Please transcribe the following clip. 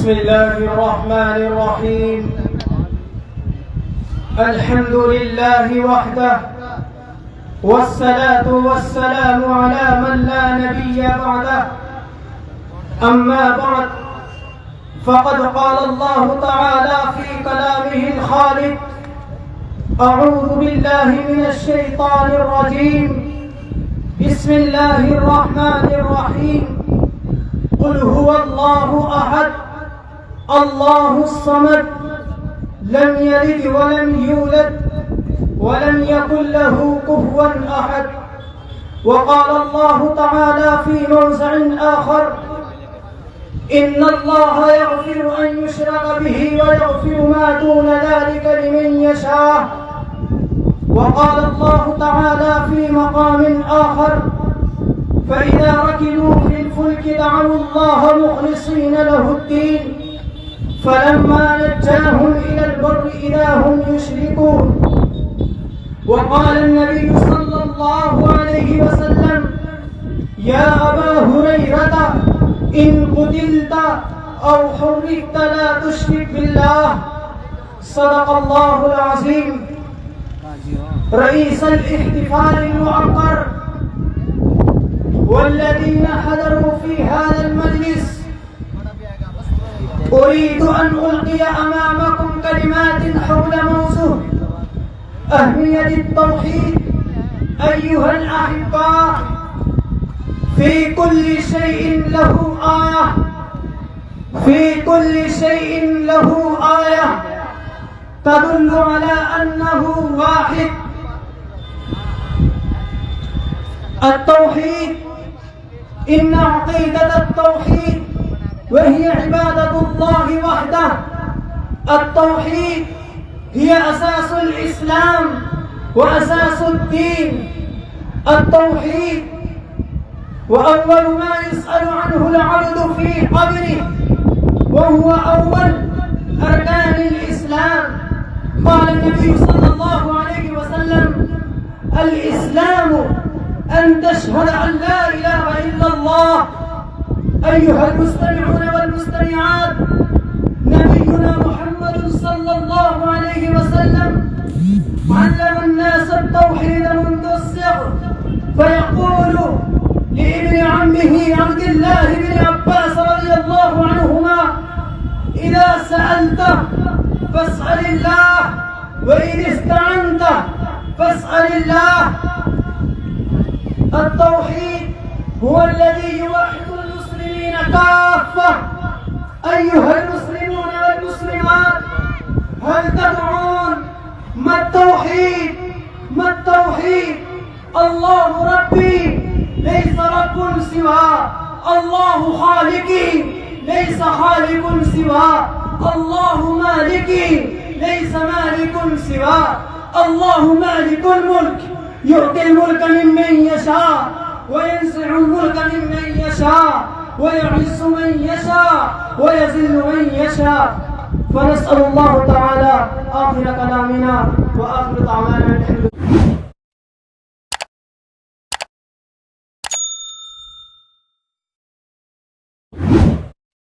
بسم الله الرحمن الرحيم. الحمد لله وحده، والصلاة والسلام على من لا نبي بعده. أما بعد، فقد قال الله تعالى في كلامه الخالد: أعوذ بالله من الشيطان الرجيم. بسم الله الرحمن الرحيم. قل هو الله أحد الله الصمد لم يلد ولم يولد ولم يكن له كفوا أحد. وقال الله تعالى في موضع آخر: إن الله يغفر أن يشرك به ويغفر ما دون ذلك لمن يشاء. وقال الله تعالى في مقام آخر: فإذا ركبوا في الفلك دعوا الله مخلصين له الدين فلما نجاهم إلى البر إذا هم يشركون. وقال النبي صلى الله عليه وسلم: يا أبا هريرة إن قتلت أو حرقت لا تشرك بالله. صدق الله العظيم. رئيس الاحتفال المعقر والذين حضروا في هذا المجلس، أريد أن ألقي أمامكم كلمات حول موضوع أهمية التوحيد. أيها الأحباء، في كل شيء له آية، في كل شيء له آية تدل على أنه واحد. التوحيد، إن عقيدة التوحيد وهي عبادة الله وحده. التوحيد هي أساس الإسلام وأساس الدين. التوحيد وأول ما يسأل عنه العبد في قبره، وهو أول أركان الإسلام. قال النبي صلى الله عليه وسلم: الإسلام أن تشهد أن لا إله إلا الله. أيها المستمعون والمستمعات، نبينا محمد صلى الله عليه وسلم علم الناس التوحيد منذ الصغر، فيقول لابن عمه عبد الله بن عباس رضي الله عنهما: إذا سألت فاسأل الله، وإن استعنت فاسأل الله. التوحيد هو الذي يوحد المسلمين كافة. أيها المسلمون والمسلمات، هل تدعون ما التوحيد؟ ما التوحيد؟ الله ربي ليس رب سواه، الله خالقي ليس خالق سواه، الله مالكي ليس مالك سواه، الله مالك الملك يؤتي الملك ممن يشاء وينزع الملك ممن يشاء ويعز من يشاء ويذل من يشاء. فنسأل الله تعالى آخر كلامنا وآخر دعوانا الحمد لله.